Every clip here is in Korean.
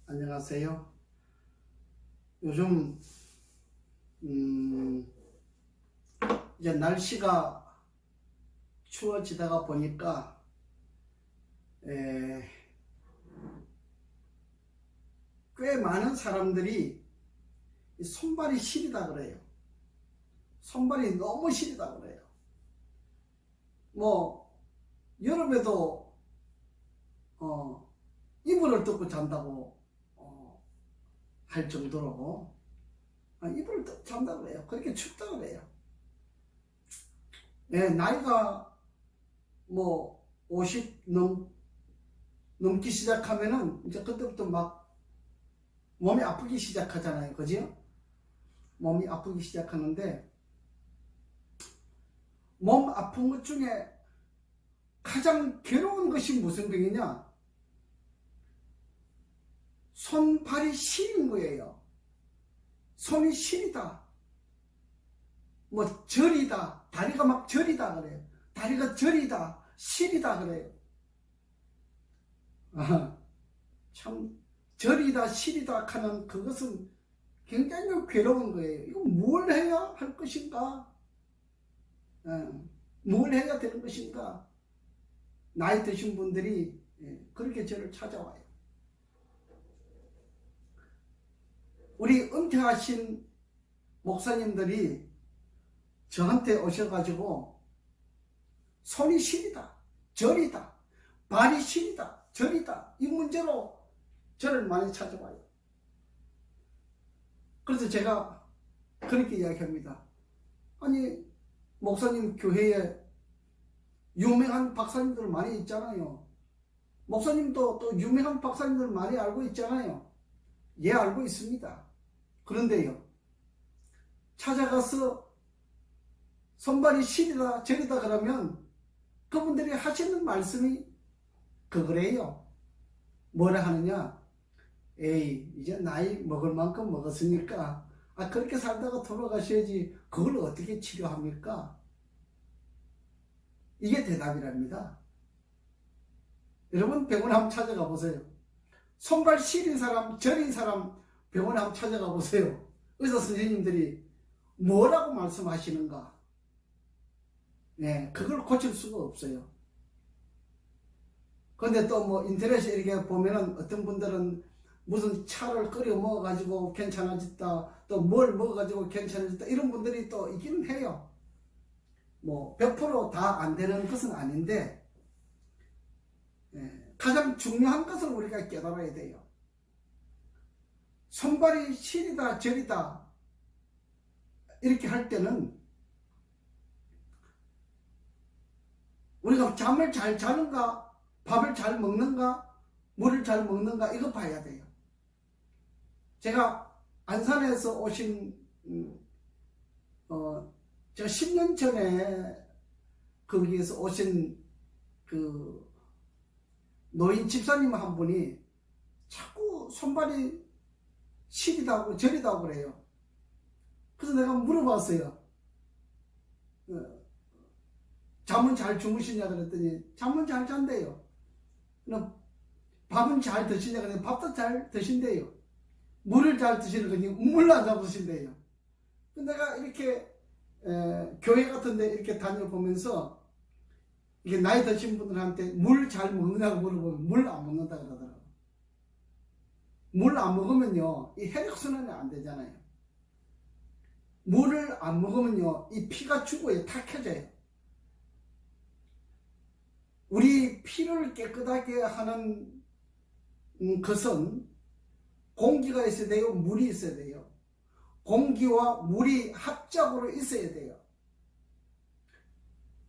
안녕하세요. 요즘 이제 날씨가 추워지다가 보니까 꽤 많은 사람들이 손발이 시리다 그래요. 손발이 너무 시리다 그래요. 뭐 여름에도 이불을 덮고 잔다고 할 정도로 이불을 덮고 잔다 그래요. 그렇게 춥다 그래요. 나이가 뭐 50 넘기 시작하면은 이제 그때부터 막 몸이 아프기 시작하잖아요. 그죠? 몸이 아프기 시작하는데 몸 아픈 것 중에 가장 괴로운 것이 무슨 병이냐? 손발이 시린 거예요. 손이 시리다. 뭐 저리다. 다리가 막 저리다 그래요. 다리가 저리다. 시리다 그래요. 참 저리다 시리다 하는 그것은 굉장히 괴로운 거예요. 이거 뭘 해야 할 것인가? 뭘 해야 되는 것인가? 나이 드신 분들이 그렇게 저를 찾아와요. 우리 은퇴하신 목사님들이 저한테 오셔가지고 손이 시리다, 저리다, 발이 시리다, 저리다 이 문제로 저를 많이 찾아와요. 그래서 제가 그렇게 이야기합니다. 아니 목사님 교회에 유명한 박사님들 많이 있잖아요. 목사님도 또 유명한 박사님들 많이 알고 있잖아요. 예, 알고 있습니다. 그런데요, 찾아가서 손발이 시리다 저리다 그러면 그분들이 하시는 말씀이 그거래요. 뭐라 하느냐? 에이, 이제 나이 먹을 만큼 먹었으니까 그렇게 살다가 돌아가셔야지 그걸 어떻게 치료합니까? 이게 대답이랍니다. 여러분 병원 한번 찾아가 보세요. 손발 시린 사람, 저린 사람 병원에 한번 찾아가 보세요. 의사 선생님들이 뭐라고 말씀하시는가? 그걸 고칠 수가 없어요. 근데 또 뭐 인터넷에 이렇게 보면은 어떤 분들은 무슨 차를 끓여 먹어가지고 괜찮아졌다, 또 뭘 먹어가지고 괜찮아졌다, 이런 분들이 또 있기는 해요. 뭐 100% 다 안 되는 것은 아닌데, 가장 중요한 것을 우리가 깨달아야 돼요. 손발이 시리다 저리다 이렇게 할 때는 우리가 잠을 잘 자는가, 밥을 잘 먹는가, 물을 잘 먹는가, 이거 봐야 돼요. 제가 안산에서 오신 제가 10년 전에 거기에서 오신 그 노인 집사님 한 분이 자꾸 손발이 시리다고 저리다고 그래요. 그래서 내가 물어봤어요. 잠은 잘 주무시냐 그랬더니 잠은 잘 잔대요. 밥은 잘 드시냐 그랬더니 밥도 잘 드신대요. 물을 잘 드시는 거니 물을 안 잡으신대요. 내가 이렇게 교회 같은 데 이렇게 다녀보면서 이게 나이 드신 분들한테 물 잘 먹느냐고 물어보면 물 안 먹는다 그러더라고요. 물 안 먹으면요, 이 혈액순환이 안 되잖아요. 물을 안 먹으면요, 이 피가 죽어요. 탁해져요. 우리 피를 깨끗하게 하는 것은 공기가 있어야 돼요, 물이 있어야 돼요. 공기와 물이 합작으로 있어야 돼요.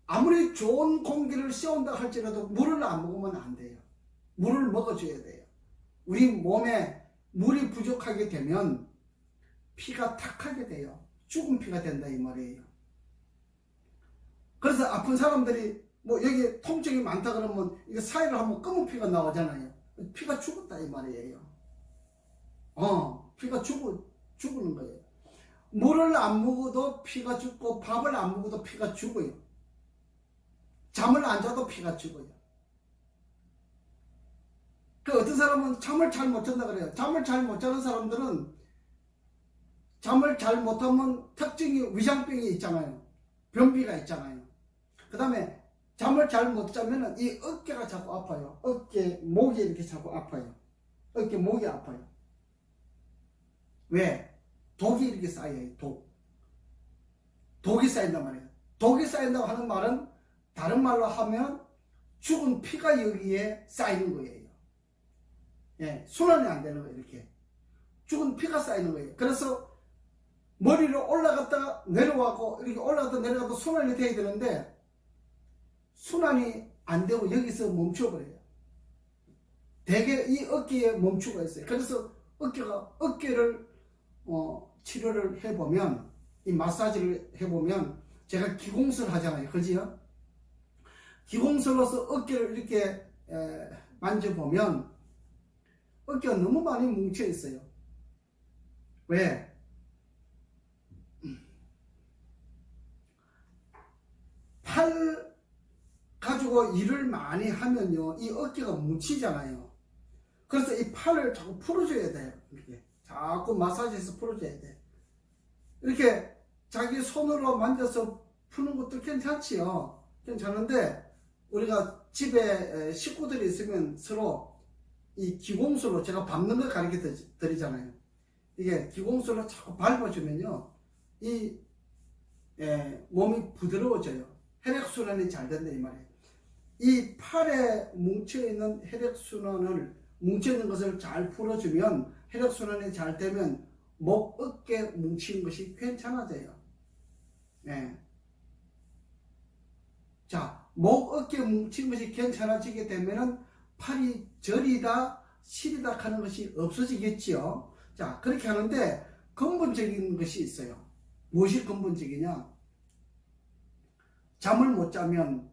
아무리 좋은 공기를 쐬온다 할지라도 물을 안 먹으면 안 돼요. 물을 먹어줘야 돼요. 우리 몸에 물이 부족하게 되면 피가 탁하게 돼요. 죽은 피가 된다 이 말이에요. 그래서 아픈 사람들이 뭐 여기 통증이 많다 그러면 이거 사이를 하면 검은 피가 나오잖아요. 피가 죽었다 이 말이에요. 피가 죽는 거예요. 물을 안 먹어도 피가 죽고 밥을 안 먹어도 피가 죽어요. 잠을 안 자도 피가 죽어요. 그 어떤 사람은 잠을 잘 못 잔다 그래요. 잠을 잘 못 자는 사람들은 잠을 잘 못하면 특징이 위장병이 있잖아요. 변비가 있잖아요. 그 다음에 잠을 잘 못 자면은 이 어깨가 자꾸 아파요. 어깨, 목이 이렇게 자꾸 아파요. 어깨, 목이 아파요. 왜? 독이 이렇게 쌓여요. 독이 쌓인단 말이에요. 독이 쌓인다고 하는 말은 다른 말로 하면 죽은 피가 여기에 쌓이는 거예요. 예, 순환이 안 되는 거예요. 이렇게 죽은 피가 쌓이는 거예요. 그래서 머리로 올라갔다가 내려가고 이렇게 올라갔다 내려가도 순환이 돼야 되는데 순환이 안 되고 여기서 멈춰버려요. 대개 이 어깨에 멈추고 있어요. 그래서 어깨를 치료를 해보면, 이 마사지를 해보면, 제가 기공술 하잖아요. 그지요? 기공술로서 어깨를 이렇게 만져보면 어깨가 너무 많이 뭉쳐 있어요. 왜? 팔 가지고 일을 많이 하면요, 이 어깨가 뭉치잖아요. 그래서 이 팔을 자꾸 풀어줘야 돼요. 이렇게 자꾸 마사지해서 풀어줘야 돼. 이렇게 자기 손으로 만져서 푸는 것도 괜찮지요. 괜찮은데 우리가 집에 식구들이 있으면 서로 이 기공수로, 제가 밟는 걸 가르쳐 드리잖아요. 이게 기공수로 자꾸 밟아주면요, 이 몸이 부드러워져요. 혈액순환이 잘 된다 이 말이에요. 이 팔에 뭉쳐있는 혈액순환을, 뭉쳐있는 것을 잘 풀어주면, 혈액순환이 잘 되면 목, 어깨 뭉치는 것이 괜찮아져요. 네. 자, 목, 어깨 뭉치는 것이 괜찮아지게 되면은 팔이 저리다, 시리다 하는 것이 없어지겠지요. 자, 그렇게 하는데 근본적인 것이 있어요. 무엇이 근본적이냐? 잠을 못 자면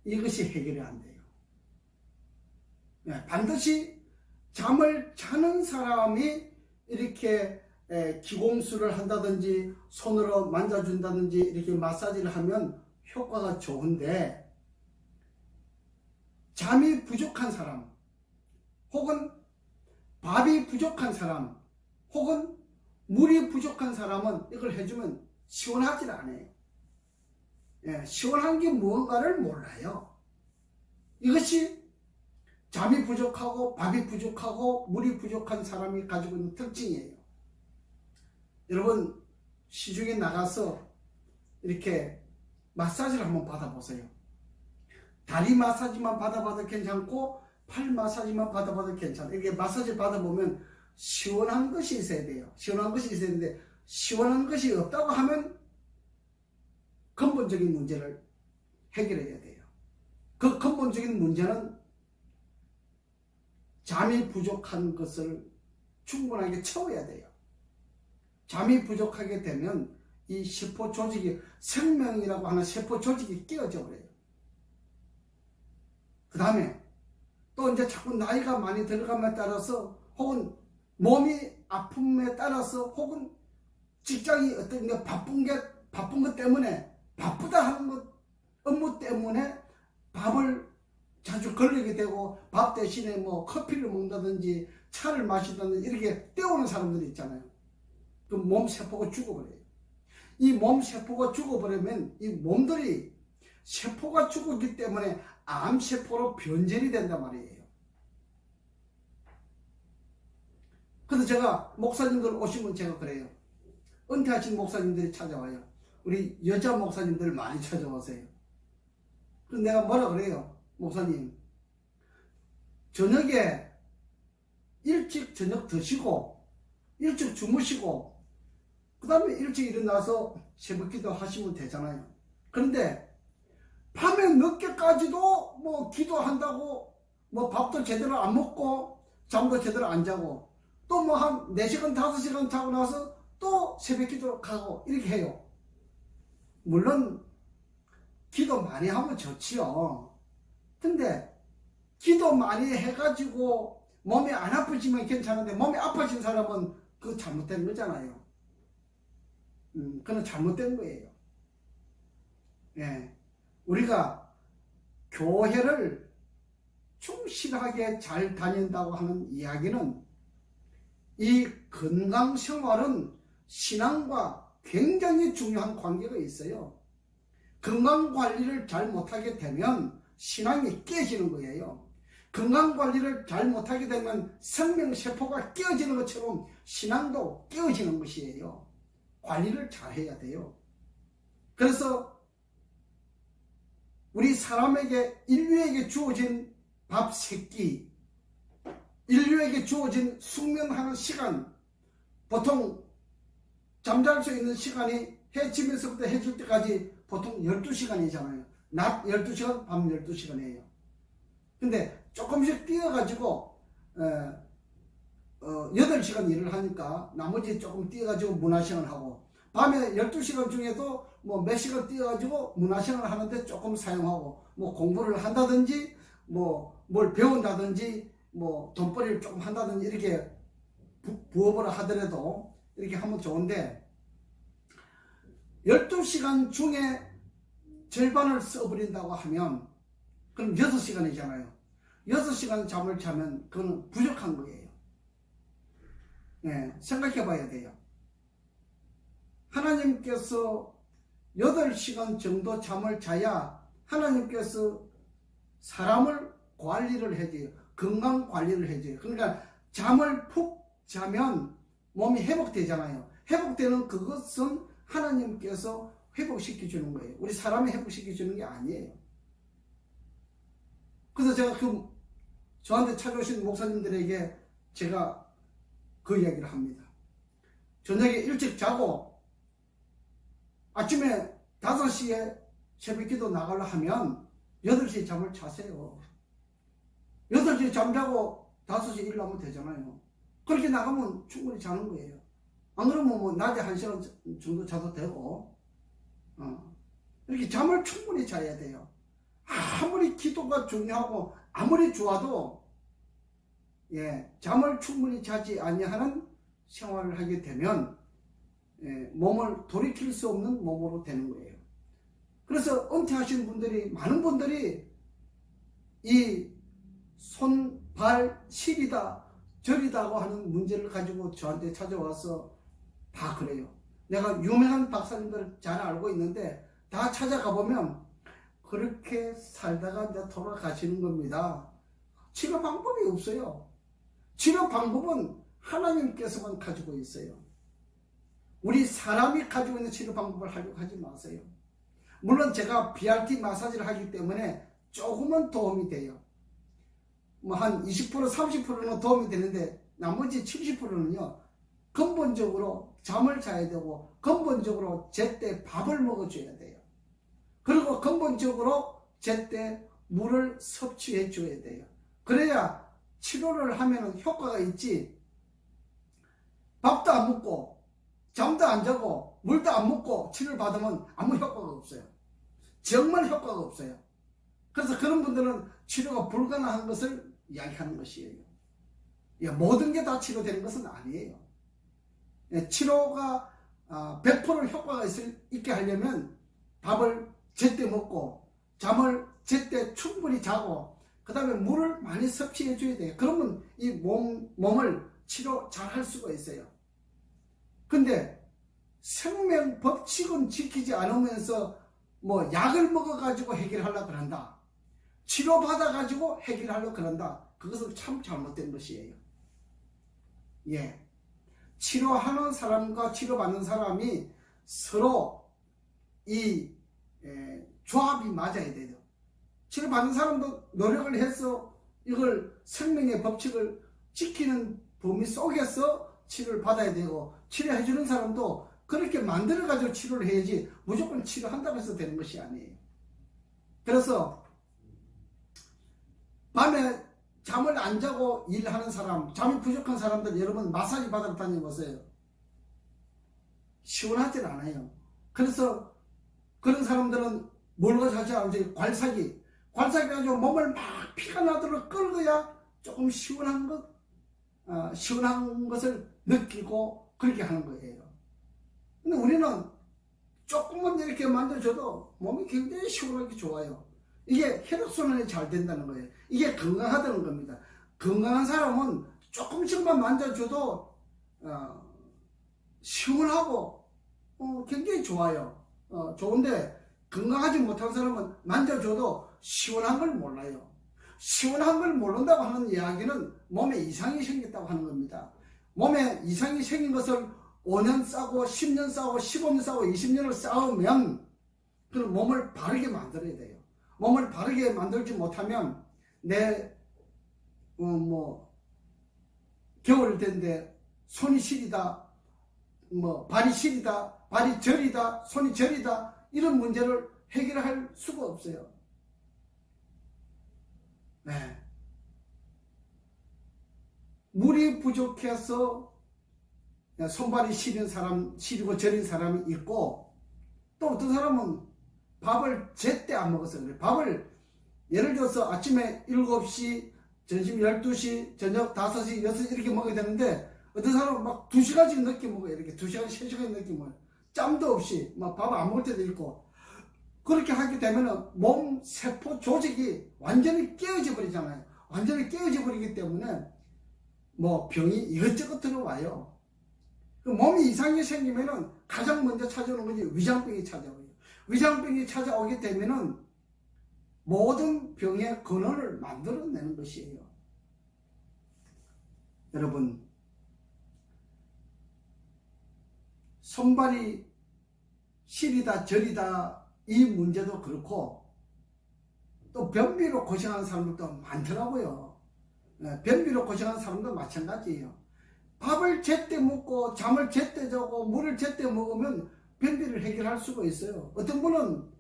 이것이 해결이 안 돼요. 네, 반드시 잠을 자는 사람이 이렇게 기공수를 한다든지 손으로 만져준다든지 이렇게 마사지를 하면 효과가 좋은데, 잠이 부족한 사람, 혹은 밥이 부족한 사람, 혹은 물이 부족한 사람은 이걸 해주면 시원하지 않아요. 예, 시원한 게 무언가를 몰라요. 이것이 잠이 부족하고 밥이 부족하고 물이 부족한 사람이 가지고 있는 특징이에요. 여러분, 시중에 나가서 이렇게 마사지를 한번 받아보세요. 다리 마사지만 받아봐도 괜찮고 팔 마사지만 받아봐도 괜찮아요. 이렇게 마사지 받아보면 시원한 것이 있어야 돼요. 시원한 것이 있어야 되는데, 시원한 것이 없다고 하면 근본적인 문제를 해결해야 돼요. 그 근본적인 문제는 잠이 부족한 것을 충분하게 채워야 돼요. 잠이 부족하게 되면 이 세포 조직이, 생명이라고 하는 세포 조직이 깨어져 버려요. 그 다음에 또 이제 자꾸 나이가 많이 들어감에 따라서, 혹은 몸이 아픔에 따라서, 혹은 직장이 어떤 게 바쁜 것 때문에, 바쁘다 하는 것, 업무 때문에 밥을 자주 걸리게 되고, 밥 대신에 뭐 커피를 먹는다든지 차를 마시다든지 이렇게 때우는 사람들이 있잖아요. 그 몸 세포가 죽어버려요. 이 몸 세포가 죽어버리면 이 몸들이 세포가 죽었기 때문에 암세포로 변절이 된단 말이에요. 그래서 제가 목사님들 오시면 제가 그래요. 은퇴하신 목사님들이 찾아와요. 우리 여자 목사님들 많이 찾아오세요. 그래서 내가 뭐라 그래요? 목사님, 저녁에 일찍 저녁 드시고 일찍 주무시고 그 다음에 일찍 일어나서 새벽기도 하시면 되잖아요. 그런데 밤에 늦게까지도 뭐 기도한다고 뭐 밥도 제대로 안 먹고 잠도 제대로 안 자고 또 뭐 한 4시간 5시간 자고 나서 또 새벽기도 가고 이렇게 해요. 물론 기도 많이 하면 좋지요. 근데 기도 많이 해가지고 몸이 안 아프지만 괜찮은데 몸이 아파진 사람은 그거 잘못된 거잖아요. 그건 잘못된 거예요. 예. 우리가 교회를 충실하게 잘 다닌다고 하는 이야기는 이 건강 생활은 신앙과 굉장히 중요한 관계가 있어요. 건강 관리를 잘 못하게 되면 신앙이 깨지는 거예요. 건강 관리를 잘 못하게 되면 생명세포가 깨어지는 것처럼 신앙도 깨어지는 것이에요. 관리를 잘 해야 돼요. 그래서 우리 사람에게, 인류에게 주어진 밥 3끼, 인류에게 주어진 숙면하는 시간, 보통 잠잘 수 있는 시간이 해 지면서부터 해 질 때까지 보통 12시간이잖아요. 낮 12시간, 밤 12시간이에요. 근데 조금씩 뛰어가지고 8시간 일을 하니까 나머지 조금 뛰어가지고 문화시간 하고, 밤에 12시간 중에도 뭐 몇 시간 뛰어가지고 문화시간을 하는데 조금 사용하고, 뭐 공부를 한다든지 뭐 뭘 배운다든지 뭐 돈벌이를 조금 한다든지 이렇게 부업을 하더라도 이렇게 하면 좋은데, 12시간 중에 절반을 써버린다고 하면 그럼 6시간이잖아요. 6시간 잠을 자면 그건 부족한 거예요. 네, 생각해 봐야 돼요. 하나님께서 8시간 정도 잠을 자야 하나님께서 사람을 관리를 해줘요. 건강 관리를 해줘요. 그러니까 잠을 푹 자면 몸이 회복되잖아요. 회복되는 그것은 하나님께서 회복시켜 주는 거예요. 우리 사람이 회복시켜 주는 게 아니에요. 그래서 제가 저한테 찾아오신 목사님들에게 제가 그 이야기를 합니다. 저녁에 일찍 자고 아침에 5시에 새벽기도 나가려 하면 8시에 잠을 자세요. 8시에 잠자고 5시에 일어나면 되잖아요. 그렇게 나가면 충분히 자는 거예요. 안 그러면 뭐 낮에 1시간 정도 자도 되고, 이렇게 잠을 충분히 자야 돼요. 아무리 기도가 중요하고 아무리 좋아도 잠을 충분히 자지 아니하는 생활을 하게 되면 몸을 돌이킬 수 없는 몸으로 되는 거예요. 그래서 은퇴하신 분들이, 많은 분들이 이 손, 발, 시리다, 저리다고 하는 문제를 가지고 저한테 찾아와서 다 그래요. 내가 유명한 박사님들을 잘 알고 있는데 다 찾아가 보면 그렇게 살다가 이제 돌아가시는 겁니다. 치료 방법이 없어요. 치료 방법은 하나님께서만 가지고 있어요. 우리 사람이 가지고 있는 치료 방법을 하려고 하지 마세요. 물론 제가 BRT 마사지를 하기 때문에 조금은 도움이 돼요. 뭐 한 20%, 30%는 도움이 되는데 나머지 70%는요, 근본적으로 잠을 자야 되고, 근본적으로 제때 밥을 먹어줘야 돼요. 그리고 근본적으로 제때 물을 섭취해 줘야 돼요. 그래야 치료를 하면 효과가 있지, 밥도 안 먹고 잠도 안 자고 물도 안 먹고 치료를 받으면 아무 효과가 없어요. 정말 효과가 없어요. 그래서 그런 분들은 치료가 불가능한 것을 이야기하는 것이에요. 모든 게 다 치료되는 것은 아니에요. 치료가 100% 효과가 있게 하려면 밥을 제때 먹고 잠을 제때 충분히 자고 그 다음에 물을 많이 섭취해 줘야 돼요. 그러면 이 몸을 치료 잘 할 수가 있어요. 근데 생명 법칙은 지키지 않으면서 뭐 약을 먹어가지고 해결하려고 그런다, 치료받아가지고 해결하려고 그런다, 그것은 참 잘못된 것이에요. 치료하는 사람과 치료받는 사람이 서로 이 조합이 맞아야 돼요. 치료받는 사람도 노력을 해서 이걸 생명의 법칙을 지키는 범위 속에서 치료를 받아야 되고, 치료해주는 사람도 그렇게 만들어가지고 치료를 해야지 무조건 치료한다고 해서 되는 것이 아니에요. 그래서 밤에 잠을 안 자고 일하는 사람, 잠이 부족한 사람들, 여러분 마사지 받으러 다녀보세요. 시원하진 않아요. 그래서 그런 사람들은 뭘 가지고 하죠? 괄사기 가지고 몸을 막 피가 나도록 끌어야 조금 시원한 것을 느끼고 그렇게 하는 거예요. 근데 우리는 조금만 이렇게 만져줘도 몸이 굉장히 시원하게 좋아요. 이게 혈액순환이 잘 된다는 거예요. 이게 건강하다는 겁니다. 건강한 사람은 조금씩만 만져줘도 시원하고 굉장히 좋아요. 좋은데 건강하지 못한 사람은 만져줘도 시원한 걸 몰라요. 시원한 걸 모른다고 하는 이야기는 몸에 이상이 생겼다고 하는 겁니다. 몸에 이상이 생긴 것을 5년 싸고 10년 싸고 15년 싸고 20년을 싸우면 그런 몸을 바르게 만들어야 돼요. 몸을 바르게 만들지 못하면 내 겨울 텐데 손이 시리다, 발이 시리다, 발이 저리다, 손이 저리다, 이런 문제를 해결할 수가 없어요. 네. 물이 부족해서 손발이 시리고 저린 사람이 있고, 또 어떤 사람은 밥을 제때 안 먹어서 그래요. 밥을 예를 들어서 아침에 7시, 점심 12시, 저녁 5시, 6시 이렇게 먹어야 되는데 어떤 사람은 막 2시간씩 늦게 먹어요. 이렇게 2시간, 3시간 늦게 먹어요. 짬도 없이 막 밥 안 먹을 때도 있고. 그렇게 하게 되면 몸 세포 조직이 완전히 깨어져 버리잖아요. 완전히 깨어져 버리기 때문에 병이 이것저것 들어와요. 몸이 이상이 생기면은 가장 먼저 찾아오는 것이 위장병이 찾아와요. 위장병이 찾아오게 되면은 모든 병의 근원을 만들어내는 것이에요. 여러분, 손발이 시리다 저리다 이 문제도 그렇고, 또 변비로 고생하는 사람들도 많더라고요. 변비로 고생하는 사람도 마찬가지예요. 밥을 제때 먹고 잠을 제때 자고 물을 제때 먹으면 변비를 해결할 수가 있어요. 어떤 분은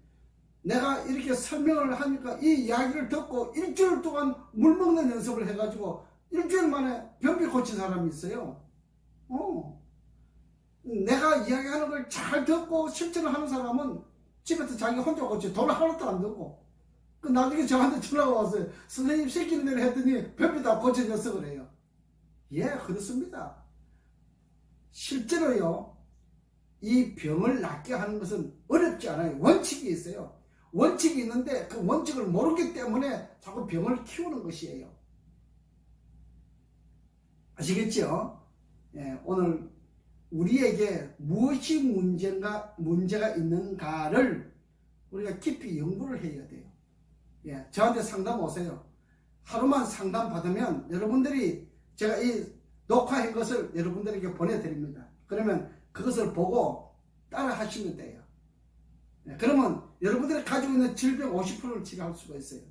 내가 이렇게 설명을 하니까 이 이야기를 듣고 일주일 동안 물 먹는 연습을 해가지고 일주일 만에 변비 고친 사람이 있어요. 내가 이야기하는 걸 잘 듣고 실천을 하는 사람은 집에서 자기 혼자 고쳐 돈 하나도 안 들고, 나중에 저한테 전화가 왔어요. 선생님 시키는 대로 했더니 변비 다 고쳐져서 그래요. 예, 그렇습니다. 실제로요, 이 병을 낫게 하는 것은 어렵지 않아요. 원칙이 있어요. 원칙이 있는데 그 원칙을 모르기 때문에 자꾸 병을 키우는 것이에요. 아시겠죠? 예, 오늘 우리에게 무엇이 문제가 있는가를 우리가 깊이 연구를 해야 돼요. 예, 저한테 상담 오세요. 하루만 상담 받으면 여러분들이 제가 이 녹화한 것을 여러분들에게 보내드립니다. 그러면 그것을 보고 따라 하시면 돼요. 예, 그러면 여러분들이 가지고 있는 질병 50%를 치료할 수가 있어요.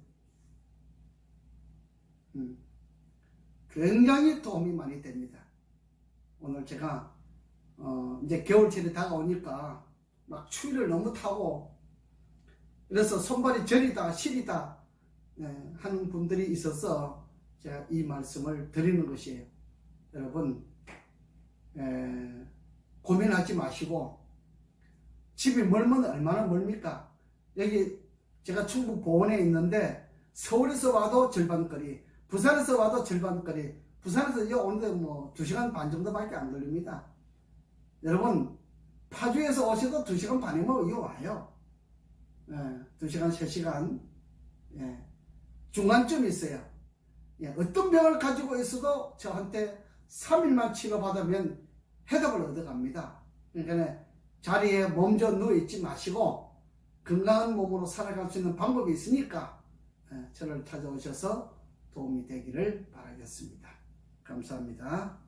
굉장히 도움이 많이 됩니다. 오늘 제가 이제 겨울철이 다가오니까 막 추위를 너무 타고 그래서 손발이 저리다 시리다 하는 분들이 있어서 제가 이 말씀을 드리는 것이에요. 여러분, 고민하지 마시고, 집이 멀면 얼마나 멀습니까? 여기 제가 충북 보원에 있는데 서울에서 와도 절반거리, 부산에서 와도 절반거리, 부산에서 여기 오는데 2시간 반 정도밖에 안 걸립니다. 여러분, 파주에서 오셔도 2시간 반이면 여기 와요. 2시간, 3시간 중간쯤 있어요. 어떤 병을 가지고 있어도 저한테 3일만 치료받으면 해답을 얻어갑니다. 그러니까 자리에 먼저 누워있지 마시고 건강한 몸으로 살아갈 수 있는 방법이 있으니까 저를 찾아오셔서 도움이 되기를 바라겠습니다. 감사합니다.